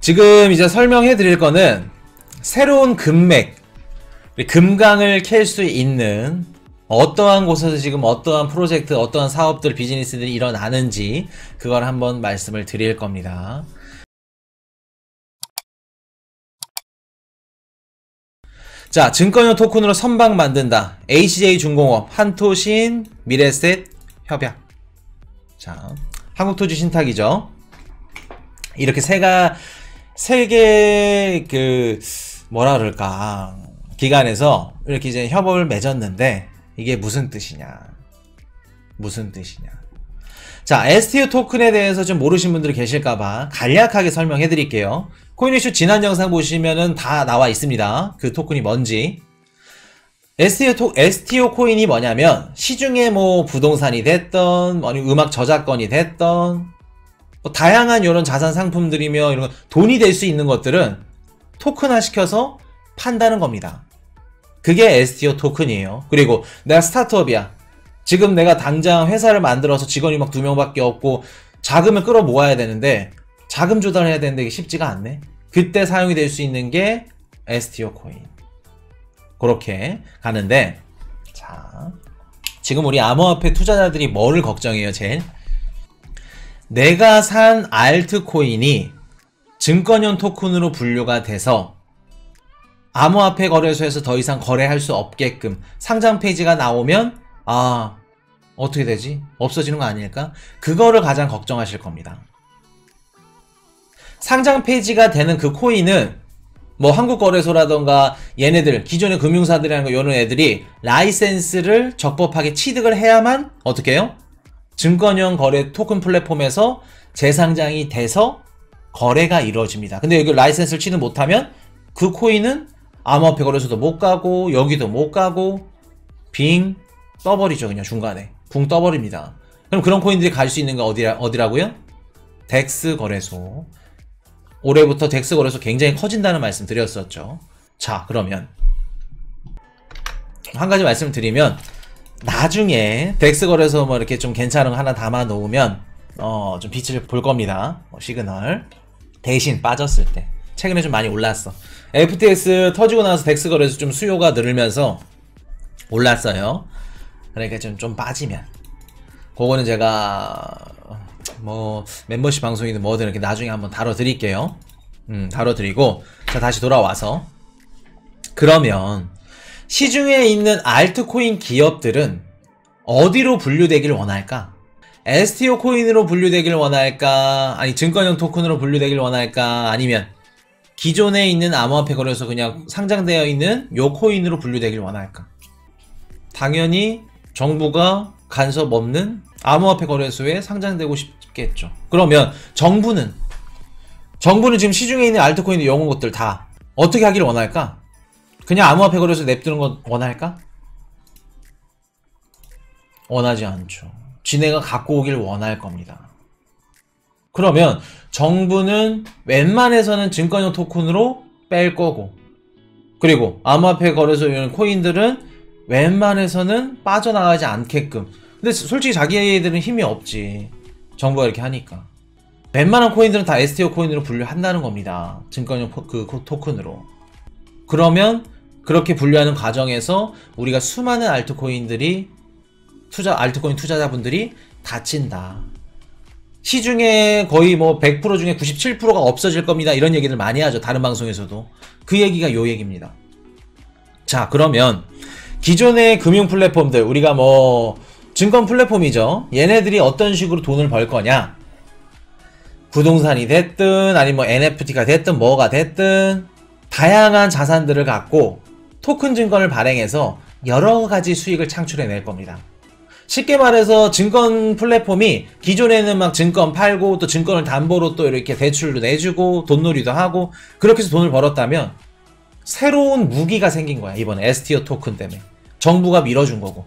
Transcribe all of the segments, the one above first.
지금 이제 설명해 드릴 거는 새로운 금맥, 금강을 캘 수 있는 어떠한 곳에서 지금 어떠한 프로젝트, 어떠한 사업들, 비즈니스들이 일어나는지 그걸 한번 말씀을 드릴 겁니다. 자, 증권형 토큰으로 선박 만든다. HJ중공업, 한토신, 미래셋, 협약. 자, 한국토지 신탁이죠. 이렇게 세 개 뭐라 그럴까, 기관에서 이렇게 이제 협업을 맺었는데 이게 무슨 뜻이냐? 자, STO 토큰에 대해서 좀 모르신 분들이 계실까봐 간략하게 설명해 드릴게요. 코인이슈 지난 영상 보시면은 다 나와 있습니다. 그 토큰이 뭔지. STO 코인이 뭐냐면 시중에 뭐 부동산이 됐던, 아니면 음악 저작권이 됐던, 뭐 다양한 이런 자산 상품들이며 이런 돈이 될 수 있는 것들은 토큰화 시켜서 판다는 겁니다. 그게 STO 토큰이에요. 그리고 내가 스타트업이야. 지금 내가 당장 회사를 만들어서 직원이 막 2명밖에 없고 자금을 끌어 모아야 되는데 자금 조달해야 되는데 이게 쉽지가 않네. 그때 사용이 될 수 있는 게 STO 코인. 그렇게 가는데, 자, 지금 우리 암호화폐 투자자들이 뭐를 걱정해요, 제일? 내가 산 알트코인이 증권형 토큰으로 분류가 돼서 암호화폐 거래소에서 더 이상 거래할 수 없게끔 상장 페이지가 나오면, 아, 어떻게 되지? 없어지는 거 아닐까? 그거를 가장 걱정하실 겁니다. 상장 페이지가 되는 그 코인은 뭐 한국거래소라던가 얘네들 기존의 금융사들이라는 거 이런 애들이 라이센스를 적법하게 취득을 해야만 어떻게 해요? 증권형 거래 토큰 플랫폼에서 재상장이 돼서 거래가 이루어집니다. 근데 여기 라이센스를 취득 못하면 그 코인은 암호화폐 거래소도 못 가고 여기도 못 가고 빙 떠버리죠. 그냥 중간에 붕 떠버립니다. 그럼 그런 코인들이 갈 수 있는 거 어디라고요? 덱스 거래소. 올해부터 덱스 거래소 굉장히 커진다는 말씀 드렸었죠. 자, 그러면 한 가지 말씀 드리면, 나중에 덱스 거래소 뭐 이렇게 좀 괜찮은 거 하나 담아 놓으면 좀 빛을 볼 겁니다. 시그널 대신 빠졌을 때. 최근에 좀 많이 올랐어. FTX 터지고 나서 덱스 거래소 좀 수요가 늘면서 올랐어요. 그러니까 좀 빠지면 그거는 제가 뭐 멤버십 방송이든 뭐든 이렇게 나중에 한번 다뤄드릴게요. 다뤄드리고, 자, 다시 돌아와서, 그러면 시중에 있는 알트코인 기업들은 어디로 분류되길 원할까? STO 코인으로 분류되길 원할까? 아니 증권형 토큰으로 분류되길 원할까? 아니면 기존에 있는 암호화폐 거래소 그냥 상장되어 있는 요 코인으로 분류되길 원할까? 당연히 정부가 간섭 없는 암호화폐 거래소에 상장되고 싶겠죠. 그러면 정부는 지금 시중에 있는 알트코인 이런 것들 다 어떻게 하기를 원할까? 그냥 암호화폐 거래소 냅두는 건 원할까? 원하지 않죠. 지네가 갖고 오길 원할 겁니다. 그러면 정부는 웬만해서는 증권형 토큰으로 뺄 거고, 그리고 암호화폐 거래소 이런 코인들은 웬만해서는 빠져나가지 않게끔. 근데 솔직히 자기들은 힘이 없지. 정부가 이렇게 하니까. 웬만한 코인들은 다 STO 코인으로 분류한다는 겁니다. 증권형 그 토큰으로. 그러면 그렇게 분류하는 과정에서 우리가 수많은 알트코인 투자자분들이 다친다. 시중에 거의 뭐 100% 중에 97%가 없어질 겁니다. 이런 얘기를 많이 하죠. 다른 방송에서도. 그 얘기가 요 얘기입니다. 자, 그러면 기존의 금융 플랫폼들, 우리가 뭐 증권 플랫폼이죠. 얘네들이 어떤 식으로 돈을 벌 거냐? 부동산이 됐든 아니면 뭐 NFT가 됐든 뭐가 됐든 다양한 자산들을 갖고 토큰 증권을 발행해서 여러 가지 수익을 창출해낼 겁니다. 쉽게 말해서 증권 플랫폼이 기존에는 막 증권 팔고 또 증권을 담보로 또 이렇게 대출도 내주고 돈놀이도 하고 그렇게 해서 돈을 벌었다면, 새로운 무기가 생긴 거야. 이번에 STO 토큰 때문에 정부가 밀어준 거고.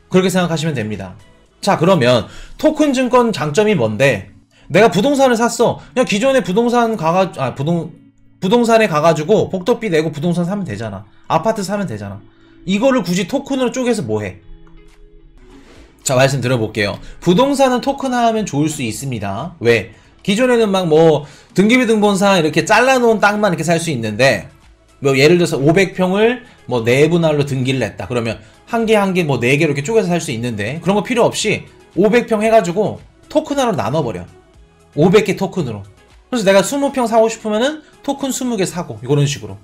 그렇게 생각하시면 됩니다. 자, 그러면 토큰 증권 장점이 뭔데? 내가 부동산을 샀어. 그냥 기존에 부동산에 가가지고 복도비 내고 부동산 사면 되잖아. 아파트 사면 되잖아. 이거를 굳이 토큰으로 쪼개서 뭐해? 자, 말씀 드려볼게요. 부동산은 토큰화하면 좋을 수 있습니다. 왜? 기존에는 막 뭐 등기부 등본상 이렇게 잘라놓은 땅만 이렇게 살 수 있는데 뭐 예를 들어서 500평을 뭐 내분할로 등기를 했다. 그러면 한 개 한 개 뭐 4개 이렇게 쪼개서 살 수 있는데 그런 거 필요 없이 500평 해가지고 토큰화로 나눠버려. 500개 토큰으로. 그래서 내가 20평 사고 싶으면은 토큰 20개 사고 이런 식으로.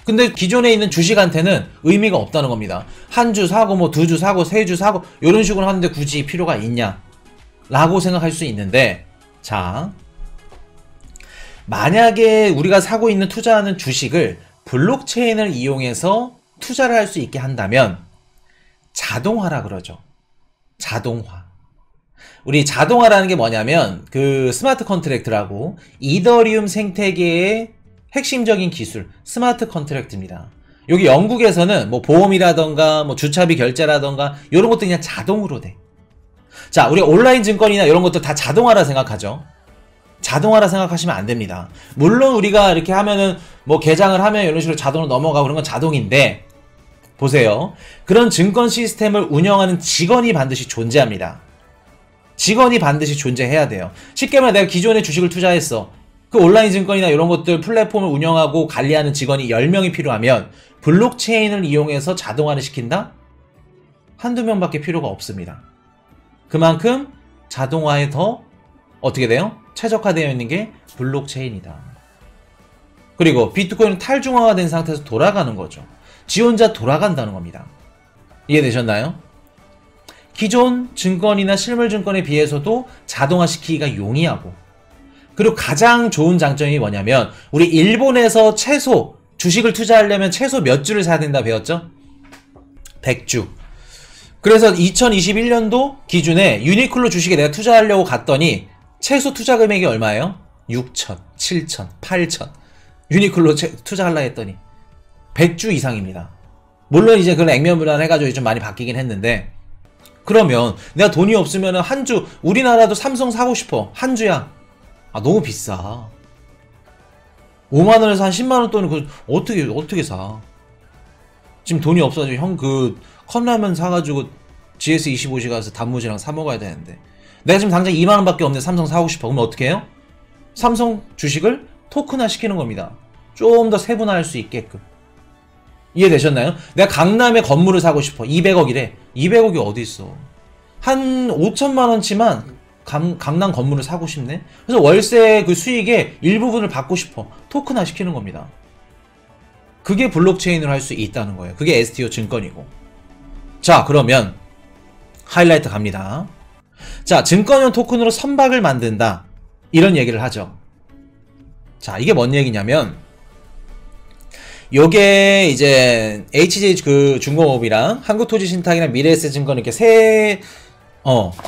근데 기존에 있는 주식한테는 의미가 없다는 겁니다. 한 주 사고 뭐 2주 사고 3주 사고 이런 식으로 하는데 굳이 필요가 있냐 라고 생각할 수 있는데, 자, 만약에 우리가 사고 있는 투자하는 주식을 블록체인을 이용해서 투자를 할 수 있게 한다면 자동화라 그러죠. 자동화. 우리 자동화라는 게 뭐냐면 그 스마트 컨트랙트라고 이더리움 생태계의 핵심적인 기술 스마트 컨트랙트입니다. 여기 영국에서는 뭐 보험이라던가 뭐 주차비 결제라던가 이런 것도 그냥 자동으로 돼. 자, 우리 온라인 증권이나 이런 것도 다 자동화라 생각하죠. 자동화라 생각하시면 안 됩니다. 물론 우리가 이렇게 하면은 뭐 개장을 하면 이런 식으로 자동으로 넘어가고 그런 건 자동인데, 보세요. 그런 증권 시스템을 운영하는 직원이 반드시 존재합니다. 직원이 반드시 존재해야 돼요. 쉽게 말해 내가 기존에 주식을 투자했어. 그 온라인 증권이나 이런 것들 플랫폼을 운영하고 관리하는 직원이 10명이 필요하면 블록체인을 이용해서 자동화를 시킨다? 한두 명밖에 필요가 없습니다. 그만큼 자동화에 더 어떻게 돼요? 최적화되어 있는 게 블록체인이다. 그리고 비트코인은 탈중화가 된 상태에서 돌아가는 거죠. 지 혼자 돌아간다는 겁니다. 이해되셨나요? 기존 증권이나 실물증권에 비해서도 자동화시키기가 용이하고, 그리고 가장 좋은 장점이 뭐냐면 우리 일본에서 최소 주식을 투자하려면 최소 몇 주를 사야 된다 배웠죠? 100주. 그래서 2021년도 기준에 유니클로 주식에 내가 투자하려고 갔더니 최소 투자 금액이 얼마예요? 6천, 7천, 8천. 유니클로 투자하려고 했더니 100주 이상입니다. 물론 이제 그런 액면분할 해가지고 좀 많이 바뀌긴 했는데, 그러면 내가 돈이 없으면 한 주, 우리나라도 삼성 사고 싶어. 한 주야. 아, 너무 비싸. 5만원에서 한 10만원 돈을 그 어떻게 사? 지금 돈이 없어가지고 형 그 컵라면 사가지고 GS25시 가서 단무지랑 사 먹어야 되는데 내가 지금 당장 2만원밖에 없는데 삼성 사고 싶어. 그러면 어떻게 해요? 삼성 주식을 토큰화 시키는 겁니다. 좀 더 세분화할 수 있게끔. 이해되셨나요? 내가 강남에 건물을 사고 싶어. 200억이래. 200억이 어디 있어? 한 5천만원치만 강남 건물을 사고 싶네? 그래서 월세 그 수익의 일부분을 받고 싶어. 토큰화 시키는 겁니다. 그게 블록체인으로 할 수 있다는 거예요. 그게 STO 증권이고. 자, 그러면 하이라이트 갑니다. 자, 증권형 토큰으로 선박을 만든다. 이런 얘기를 하죠. 자, 이게 뭔 얘기냐면 요게 이제 HJ 그 중공업이랑 한국토지신탁이랑 미래에셋증권 이렇게 세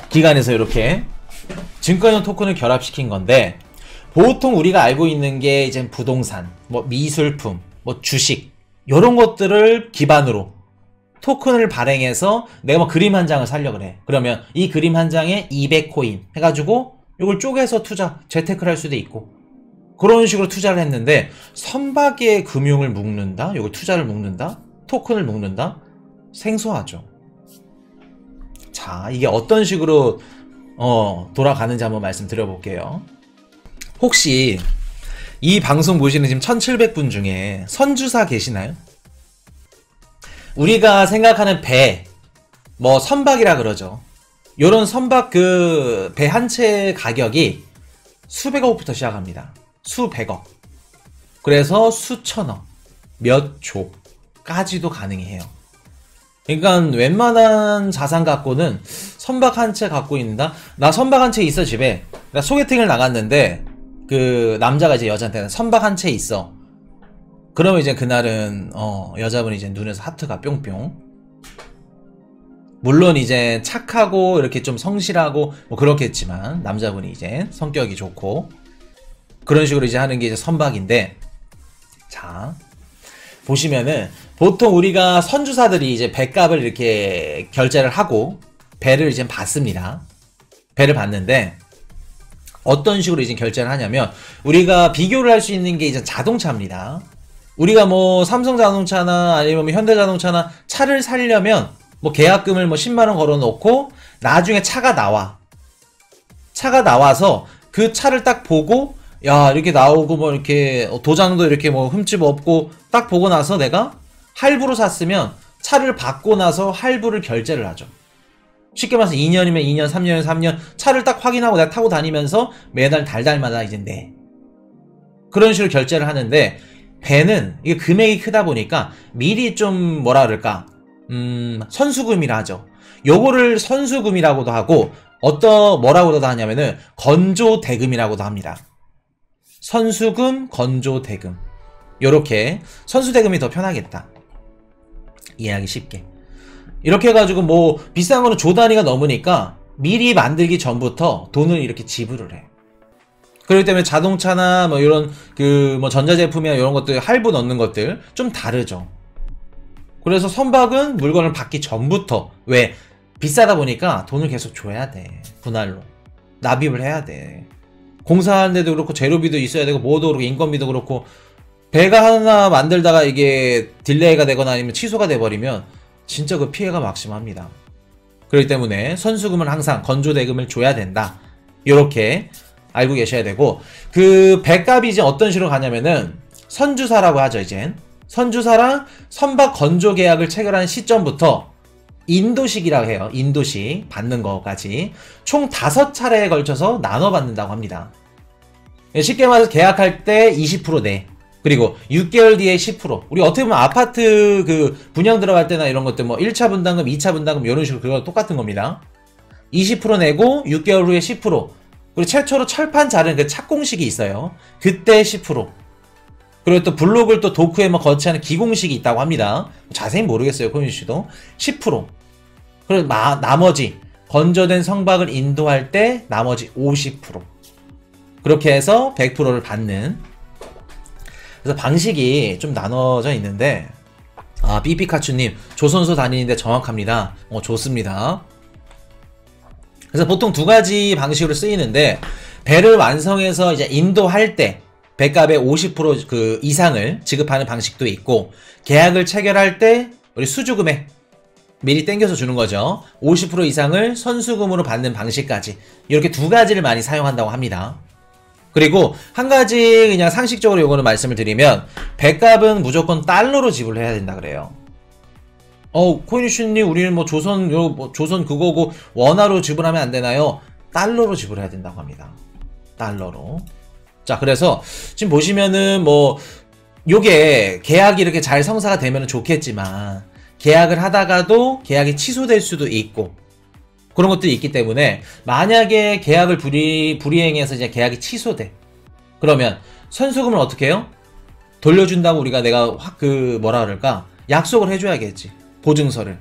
기관에서 이렇게 증권형 토큰을 결합시킨 건데, 보통 우리가 알고 있는 게 이제 부동산, 뭐 미술품, 뭐 주식 요런 것들을 기반으로 토큰을 발행해서 내가 뭐 그림 한 장을 살려 그래. 그러면 이 그림 한 장에 200코인 해가지고 이걸 쪼개서 투자, 재테크를 할 수도 있고 그런 식으로 투자를 했는데, 선박의 금융을 묶는다? 이걸 투자를 묶는다? 토큰을 묶는다? 생소하죠. 자, 이게 어떤 식으로 돌아가는지 한번 말씀드려볼게요. 혹시 이 방송 보시는 지금 1700분 중에 선주사 계시나요? 우리가 생각하는 배, 뭐 선박이라 그러죠. 요런 선박 그 배 한 채 가격이 수백억부터 시작합니다. 수백억. 그래서 수천억, 몇 조까지도 가능해요. 그러니까 웬만한 자산 갖고는 선박 한 채 갖고 있는다? 나 선박 한 채 있어 집에. 나 소개팅을 나갔는데 그 남자가 이제 여자한테 선박 한 채 있어. 그러면 이제 그날은 여자분이 이제 눈에서 하트가 뿅뿅. 물론 이제 착하고 이렇게 좀 성실하고 뭐 그렇겠지만 남자분이 이제 성격이 좋고 그런 식으로 이제 하는 게 이제 선박인데, 자 보시면은 보통 우리가 선주사들이 이제 배값을 이렇게 결제를 하고 배를 이제 받습니다. 배를 받는데 어떤 식으로 이제 결제를 하냐면, 우리가 비교를 할 수 있는 게 이제 자동차입니다. 우리가 뭐 삼성자동차나 아니면 현대자동차나 차를 사려면 뭐 계약금을 뭐 10만원 걸어 놓고 나중에 차가 나와. 차가 나와서 그 차를 딱 보고 야 이렇게 나오고 뭐 이렇게 도장도 이렇게 뭐 흠집 없고 딱 보고 나서 내가 할부로 샀으면 차를 받고 나서 할부를 결제를 하죠. 쉽게 말해서 2년이면 2년, 3년이면 3년 차를 딱 확인하고 내가 타고 다니면서 매달 달달마다 이제 내 그런 식으로 결제를 하는데 배는 이게 금액이 크다 보니까 미리 좀 뭐라 그럴까 선수금이라 하죠. 요거를 선수금이라고도 하고 뭐라고도 하냐면은 건조대금이라고도 합니다. 선수금, 건조대금 요렇게 선수대금이 더 편하겠다 이해하기 쉽게. 이렇게 해가지고 뭐 비싼 거는 조 단위가 넘으니까 미리 만들기 전부터 돈을 이렇게 지불을 해. 그렇기 때문에 자동차나 뭐 이런 그 뭐 전자제품이나 이런 것들 할부 넣는 것들 좀 다르죠. 그래서 선박은 물건을 받기 전부터 왜 비싸다 보니까 돈을 계속 줘야 돼. 분할로 납입을 해야 돼. 공사하는데도 그렇고 재료비도 있어야 되고 뭐도 그렇고 인건비도 그렇고 배가 하나 만들다가 이게 딜레이가 되거나 아니면 취소가 돼버리면 진짜 그 피해가 막심합니다. 그렇기 때문에 선수금은 항상 건조대금을 줘야 된다. 이렇게 알고 계셔야 되고 그 배값이 이제 어떤 식으로 가냐면은 선주사라고 하죠. 이젠 선주사랑 선박 건조 계약을 체결한 시점부터 인도식이라고 해요. 인도식 받는 거까지 총 5차례에 걸쳐서 나눠 받는다고 합니다. 쉽게 말해서 계약할 때 20% 내. 그리고 6개월 뒤에 10%. 우리 어떻게 보면 아파트 그 분양 들어갈 때나 이런 것들 뭐 1차 분담금, 2차 분담금 이런 식으로 그거 똑같은 겁니다. 20% 내고 6개월 후에 10%. 그리고 최초로 철판 자른 그 착공식이 있어요. 그때 10%. 그리고 또 블록을 또 도크에 뭐 거치하는 기공식이 있다고 합니다. 자세히 모르겠어요. 코윤 씨도 10%. 그리고 나머지 건조된 선박을 인도할 때 나머지 50%. 그렇게 해서 100%를 받는. 그래서 방식이 좀 나눠져 있는데 삐삐카츄님 조선소 다니는데 정확합니다. 좋습니다. 그래서 보통 두 가지 방식으로 쓰이는데 배를 완성해서 이제 인도할 때 배값의 50% 그 이상을 지급하는 방식도 있고 계약을 체결할 때 우리 수주금액 미리 땡겨서 주는 거죠. 50% 이상을 선수금으로 받는 방식까지 이렇게 두 가지를 많이 사용한다고 합니다. 그리고 한 가지 그냥 상식적으로 요거는 말씀을 드리면 배값은 무조건 달러로 지불해야 된다 그래요. 코인슈님 우리는 뭐 조선 그거고 원화로 지불하면 안 되나요? 달러로 지불해야 된다고 합니다. 달러로. 자, 그래서 지금 보시면은 뭐 요게 계약이 이렇게 잘 성사가 되면 좋겠지만 계약을 하다가도 계약이 취소될 수도 있고 그런 것들이 있기 때문에 만약에 계약을 불이행해서 이제 계약이 취소돼. 그러면 선수금을 어떻게 해요? 돌려준다고 내가 뭐라 그럴까? 약속을 해줘야겠지. 보증서를.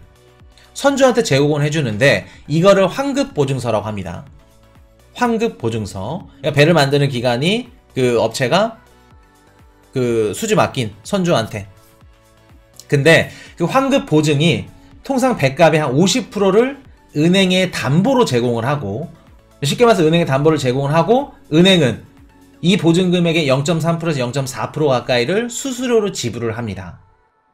선주한테 제공을 해주는데 이거를 환급보증서라고 합니다. 환급보증서. 그러니까 배를 만드는 기간이 그 업체가 그 수주 맡긴 선주한테. 근데 그 환급보증이 통상 배값의 한 50%를 은행에 담보로 제공을 하고 쉽게 말해서 은행에 담보를 제공을 하고 은행은 이 보증금액의 0.3%에서 0.4% 가까이를 수수료로 지불을 합니다.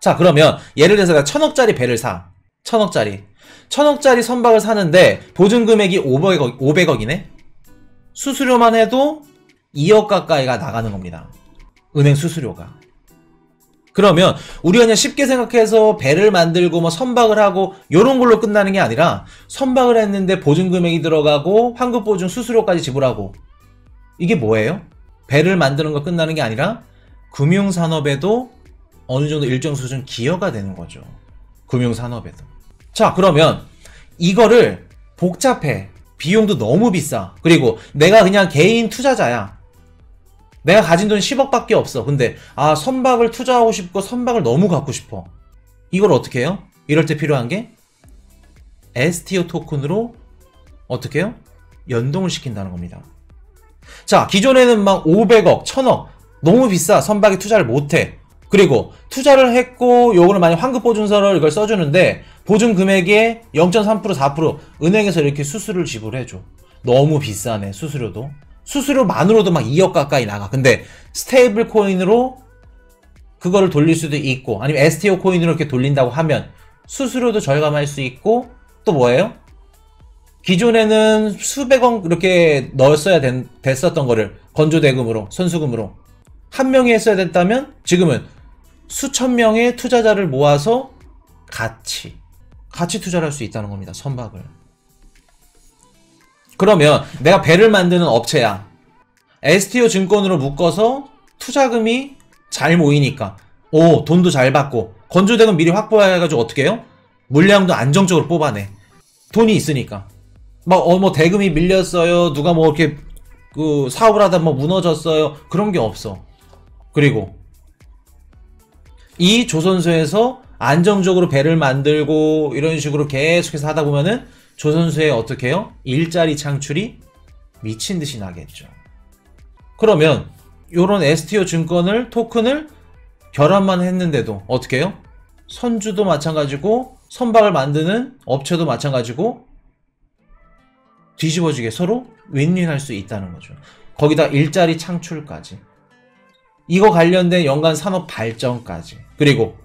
자, 그러면 예를 들어서 내가 1000억짜리 배를 사. 1000억짜리 선박을 사는데 보증금액이 500억이네? 수수료만 해도 2억 가까이가 나가는 겁니다. 은행 수수료가. 그러면 우리가 그냥 쉽게 생각해서 배를 만들고 뭐 선박을 하고 요런 걸로 끝나는 게 아니라 선박을 했는데 보증금액이 들어가고 환급보증 수수료까지 지불하고 이게 뭐예요? 배를 만드는 거 끝나는 게 아니라 금융산업에도 어느 정도 일정 수준 기여가 되는 거죠. 금융산업에도. 자, 그러면 이거를 복잡해. 비용도 너무 비싸. 그리고 내가 그냥 개인 투자자야. 내가 가진 돈 10억밖에 없어. 근데 선박을 투자하고 싶고 선박을 너무 갖고 싶어. 이걸 어떻게 해요? 이럴 때 필요한 게 STO 토큰으로 어떻게 해요? 연동을 시킨다는 겁니다. 자, 기존에는 막 500억, 1000억 너무 비싸. 선박에 투자를 못해. 그리고 투자를 했고 요거는 만약 환급보증서를 이걸 써주는데 보증 금액의 0.3%, 4% 은행에서 이렇게 수수료를 지불해줘. 너무 비싸네. 수수료도. 수수료만으로도 막 2억 가까이 나가. 근데 스테이블 코인으로 그거를 돌릴 수도 있고 아니면 STO 코인으로 이렇게 돌린다고 하면 수수료도 절감할 수 있고 또 뭐예요? 기존에는 수백억 이렇게 넣었어야 됐었던 거를 건조대금으로, 선수금으로 한 명이 했어야 됐다면 지금은 수천 명의 투자자를 모아서 같이 투자를 할 수 있다는 겁니다. 선박을. 그러면 내가 배를 만드는 업체야. STO 증권으로 묶어서 투자금이 잘 모이니까 돈도 잘 받고 건조대금 미리 확보해가지고 어떻게 해요? 물량도 안정적으로 뽑아내. 돈이 있으니까. 뭐 대금이 밀렸어요. 누가 뭐 이렇게 사업을 하다 뭐 무너졌어요. 그런 게 없어. 그리고 이 조선소에서 안정적으로 배를 만들고 이런 식으로 계속해서 하다 보면은 조선소에 어떻게 해요? 일자리 창출이 미친 듯이 나겠죠. 그러면 요런 STO 증권을 토큰을 결합만 했는데도 어떻게 해요? 선주도 마찬가지고 선박을 만드는 업체도 마찬가지고 뒤집어지게 서로 윈윈할 수 있다는 거죠. 거기다 일자리 창출까지. 이거 관련된 연간 산업 발전까지. 그리고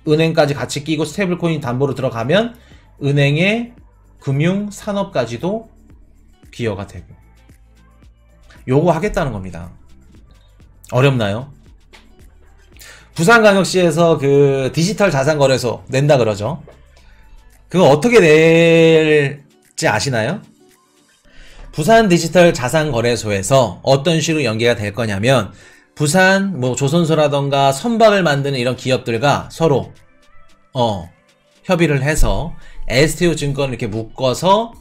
은행까지 같이 끼고 스테이블코인 담보로 들어가면 은행의 금융 산업까지도 기여가 되고. 요거 하겠다는 겁니다. 어렵나요? 부산광역시에서 그 디지털 자산거래소 낸다 그러죠. 그거 어떻게 낼지 아시나요? 부산 디지털 자산거래소에서 어떤 식으로 연계가 될 거냐면 부산 뭐 조선소라던가 선박을 만드는 이런 기업들과 서로 협의를 해서 STO 증권을 이렇게 묶어서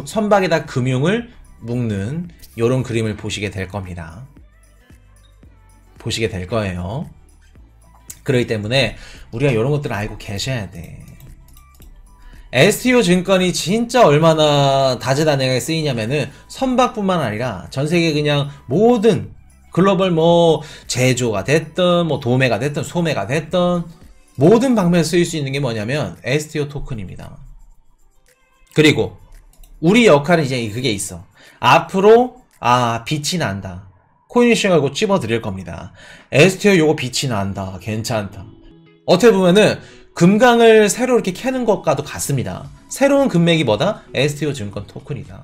선박에다 금융을 묶는 요런 그림을 보시게 될 겁니다. 보시게 될 거예요. 그렇기 때문에 우리가 이런 것들을 알고 계셔야 돼. STO 증권이 진짜 얼마나 다재다능하게 쓰이냐면은 선박뿐만 아니라 전 세계 그냥 모든 글로벌 뭐 제조가 됐든 뭐 도매가 됐든 소매가 됐든 모든 방면에 쓰일 수 있는 게 뭐냐면 STO 토큰입니다. 그리고 우리 역할은 이제 그게 있어. 앞으로 빛이 난다. 코인이슈가 이거 찝어드릴 겁니다. STO 요거 빛이 난다. 괜찮다. 어떻게 보면은 금강을 새로 이렇게 캐는 것과도 같습니다. 새로운 금맥이 뭐다? STO 증권 토큰이다.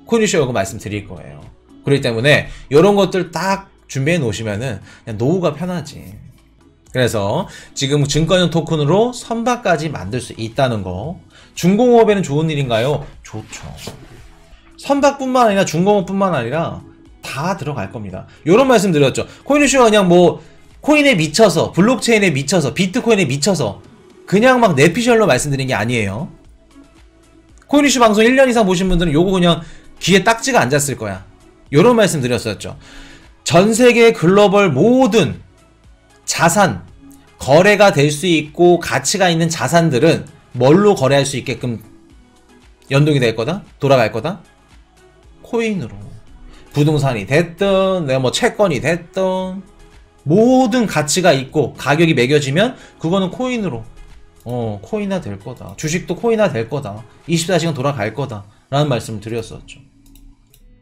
코인이슈 요거 말씀드릴 거예요. 그렇기 때문에 이런 것들 딱 준비해 놓으시면은 그냥 노후가 편하지. 그래서 지금 증권형 토큰으로 선박까지 만들 수 있다는 거. 중공업에는 좋은 일인가요? 좋죠. 선박뿐만 아니라 중공업뿐만 아니라 다 들어갈 겁니다. 이런 말씀 드렸죠. 코인이슈가 그냥 뭐 코인에 미쳐서 블록체인에 미쳐서 비트코인에 미쳐서 그냥 막 내피셜로 말씀드린 게 아니에요. 코인이슈 방송 1년 이상 보신 분들은 요거 그냥 귀에 딱지가 앉았을 거야. 요런 말씀 드렸었죠. 전 세계 글로벌 모든 자산 거래가 될 수 있고 가치가 있는 자산들은 뭘로 거래할 수 있게끔 연동이 될 거다? 돌아갈 거다? 코인으로. 부동산이 됐든 내가 뭐 채권이 됐든 모든 가치가 있고 가격이 매겨지면 그거는 코인으로 코인화 될 거다. 주식도 코인화 될 거다. 24시간 돌아갈 거다 라는 말씀을 드렸었죠.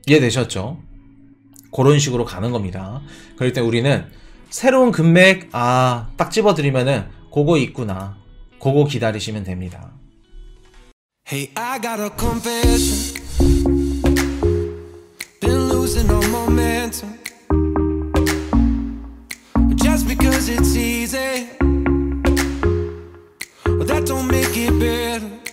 이해되셨죠? 그런 식으로 가는 겁니다. 그럴 때 우리는 새로운 금맥 딱 집어드리면은 그거 있구나. 그거 기다리시면 됩니다. Hey, I got a confession. Been losing all momentum. Just because it's easy, well, that don't make it better.